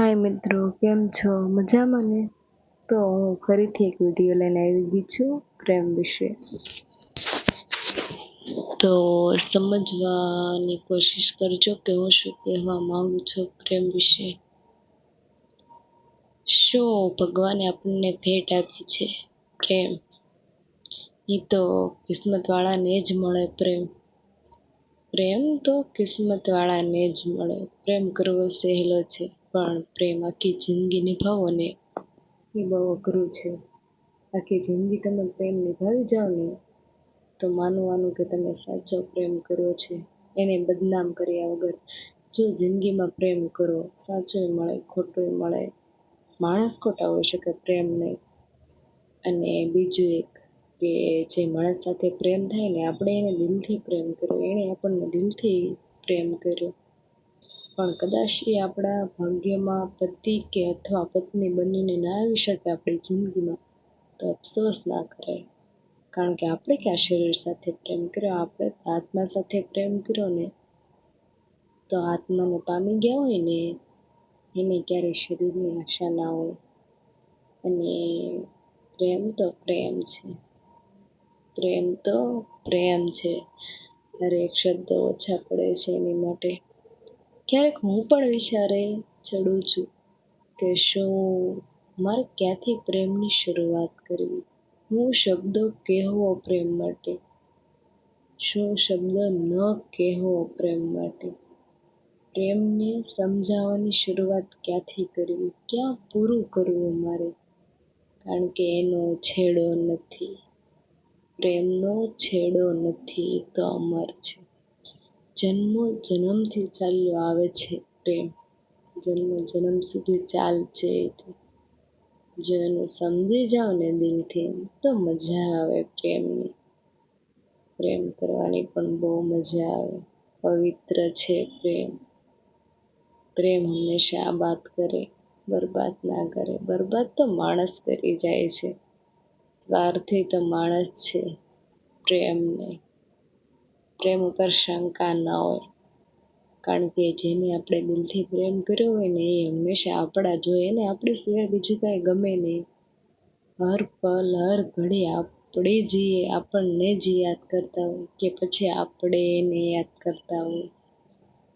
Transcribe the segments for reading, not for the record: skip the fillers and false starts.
હાય મિત્રો, કેમ છો? મજામાં ને? તો હું ફરીથી એક વિડીયો લઈને આવી ગઈ છું પ્રેમ વિશે. તો સમજવાની કોશિશ કરજો કે હું શું કહેવા માંગુ છું પ્રેમ વિશે. શું ભગવાને આપણને ભેટ આપી છે? પ્રેમ. એ તો કિસ્મતવાળાને જ મળે પ્રેમ. પ્રેમ તો કિસ્મતવાળાને જ મળે. પ્રેમ કરવો સહેલો છે, પણ પ્રેમ આખી જિંદગી નિભાવો ને એ બહુ અઘરું છે. આખી જિંદગી તમે પ્રેમ નિભાવી જાઓ ને તો માનવાનું કે તમે સાચો પ્રેમ કર્યો છે, એને બદનામ કર્યા વગર. જો જિંદગીમાં પ્રેમ કરો, સાચોય મળે, ખોટોય મળે. માણસ ખોટા હોઈ શકે, પ્રેમ નહીં. અને બીજું એક કે જે માણસ સાથે પ્રેમ થાય ને, આપણે એને દિલથી પ્રેમ કર્યો, એણે આપણને દિલથી પ્રેમ કર્યો, પણ કદાચ એ આપણા ભાગ્યમાં પતિ કે અથવા પત્ની બનીને ના આવી શકે આપણી જિંદગીમાં, તો અફસોસ ના કરાય. કારણ કે આપણે ક્યાં શરીર સાથે પ્રેમ કર્યો, આપણે આત્મા સાથે પ્રેમ કર્યો ને. તો આત્માને પામી ગયા હોય ને એને ક્યારેય શરીરની આશા ના હોય. અને પ્રેમ તો પ્રેમ છે. પ્રેમ તો પ્રેમ છે. દરેક શબ્દ ઓછા પડે છે એની માટે. ક્યારેક હું પણ વિચારે ચડું છું કે શું મારે ક્યાંથી પ્રેમની શરૂઆત કરવી? હું શબ્દો કહેવો પ્રેમ માટે? શું શબ્દ ન કહેવો પ્રેમ માટે? પ્રેમને સમજાવવાની શરૂઆત ક્યાંથી કરવી? ક્યાં પૂરું કરવું મારે? કારણ કે એનો છેડો નથી. પ્રેમનો છેડો નથી, એ તો અમર છે. જન્મો જન્મથી ચાલ્યો આવે છે પ્રેમ. જન્મ જન્મ સુધી ચાલશે. જો એને સમજી જાઓ ને દિલથી તો મજા આવે પ્રેમની. પ્રેમ કરવાની પણ બહુ મજા આવે. પવિત્ર છે પ્રેમ. પ્રેમ હંમેશા આબાદ કરે, બરબાદ ના કરે. બરબાદ તો માણસ કરી જાય છે. સ્વાર્થી તો માણસ છે. પ્રેમ નહીં. પ્રેમ ઉપર શંકા ના હોય. કારણ કે જેને આપણે દિલથી પ્રેમ કર્યો હોય ને એ હંમેશા આપણા જોઈએ ને, આપણી સિવાય બીજું કાંઈ ગમે નહીં. હર પલ હર ઘડી આપણને જ યાદ કરતા હોય કે પછી આપણે એને યાદ કરતા હોય.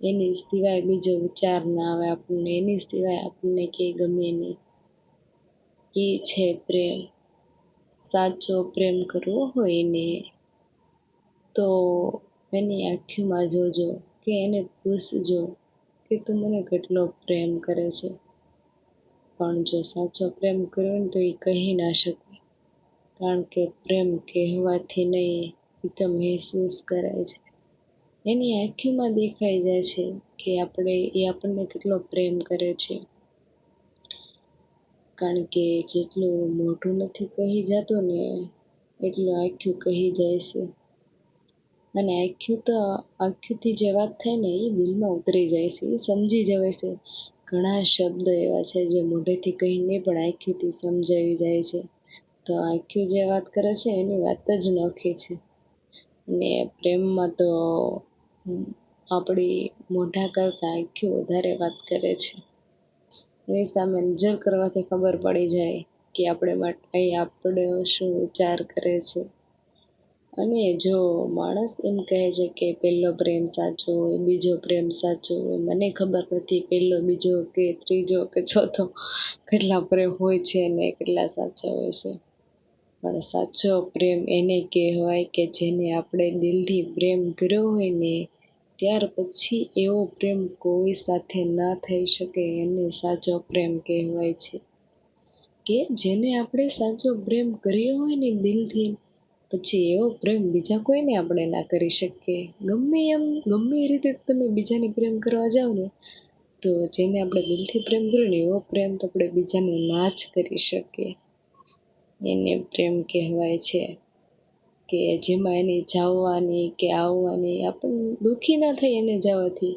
એની સિવાય બીજો વિચાર ના આવે આપણને, એની સિવાય આપણને કંઈ ગમે નહીં. એ છે પ્રેમ. સાચો પ્રેમ કરવો હોય ને તો એની આંખોમાં જોજો કે એને પૂછજો કે તું મને કેટલો પ્રેમ કરે છે. પણ જો સાચો પ્રેમ કર્યો ને તો એ કહી ના શકે. કારણ કે પ્રેમ કહેવાથી નહીં, એ તો મહેસૂસ કરાય છે. એની આંખોમાં દેખાઈ જાય છે કે એ આપણને કેટલો પ્રેમ કરે છે. કારણ કે જેટલું મોઢું નથી કહી જતું ને એટલું આંખું કહી જાય છે. અને આંખોથી જે વાત થાય ને એ દિલમાં ઉતરી જાય છે, એ સમજી જવાય છે. ઘણા શબ્દો એવા છે જે મોઢેથી કહીને પણ આંખોથી સમજાવી જાય છે. તો આંખો જે વાત કરે છે એની વાત જ નોખી છે. અને પ્રેમમાં તો આપણી મોઢા કરતાં આંખો વધારે વાત કરે છે. એની સામે નજર કરવાથી ખબર પડી જાય કે આપણે શું વિચાર કરે છે. અને જો માણસ એમ કહે છે કે પહેલો પ્રેમ સાચો હોય, બીજો પ્રેમ સાચો હોય, મને ખબર નથી પહેલો, બીજો કે ત્રીજો કે ચોથો કેટલા પ્રેમ હોય છે અને કેટલા સાચા હોય છે. પણ સાચો પ્રેમ એને કહેવાય કે જેને આપણે દિલથી પ્રેમ કર્યો હોય ને ત્યાર પછી એવો પ્રેમ કોઈ સાથે ના થઈ શકે. એને સાચો પ્રેમ કહેવાય છે. કે જેને આપણે સાચો પ્રેમ કર્યો હોય ને દિલથી, પછી એવો પ્રેમ બીજા કોઈને આપણે ના કરી શકીએ. ગમે એ રીતે તમે બીજાને પ્રેમ કરવા જાઓ ને તો જેને આપણે દિલથી પ્રેમ કર્યો ને એવો પ્રેમ તો આપણે બીજાને ના જ કરી શકીએ. એને પ્રેમ કહેવાય છે કે જેમાં એની જવાની કે આવવાની આપણને દુઃખી ના થાય એને જવાથી.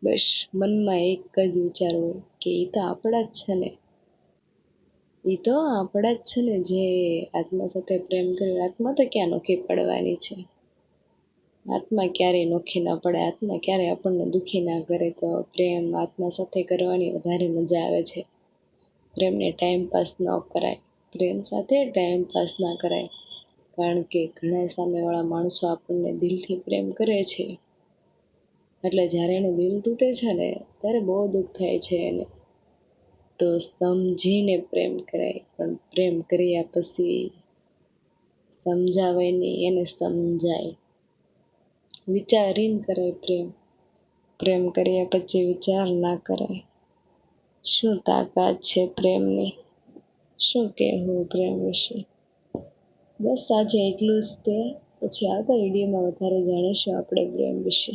બસ મનમાં એક જ વિચાર હોય કે એ તો આપણા જ છે ને. એ તો આપણા જ છે ને જે આત્મા સાથે પ્રેમ કર્યો. આત્મા તો ક્યાં નોખી પડવાની છે. આત્મા ક્યારેય નોખી ના પડે, આત્મા ક્યારેય આપણને દુઃખી ના કરે. તો પ્રેમ આત્મા સાથે કરવાની વધારે મજા આવે છે. પ્રેમને ટાઈમપાસ ન કરાય, પ્રેમ સાથે ટાઈમપાસ ના કરાય. કારણ કે ઘણા સામેવાળા માણસો આપણને દિલથી પ્રેમ કરે છે, એટલે જ્યારે એનું દિલ તૂટે છે ને ત્યારે બહુ દુઃખ થાય છે એને. તો સમજીને પ્રેમ કરાય, પણ પ્રેમ કર્યા પછી સમજાવાય નહીં, એને સમજાય. વિચારીને કરાય પ્રેમ, પ્રેમ કર્યા પછી વિચાર ના કરાય. શું તાકાત છે પ્રેમની, શું કહેવું પ્રેમ વિશે. બસ આજે એટલું જ તે, પછી આગળ વિડીયોમાં વધારે જાણીશું આપણે પ્રેમ વિશે.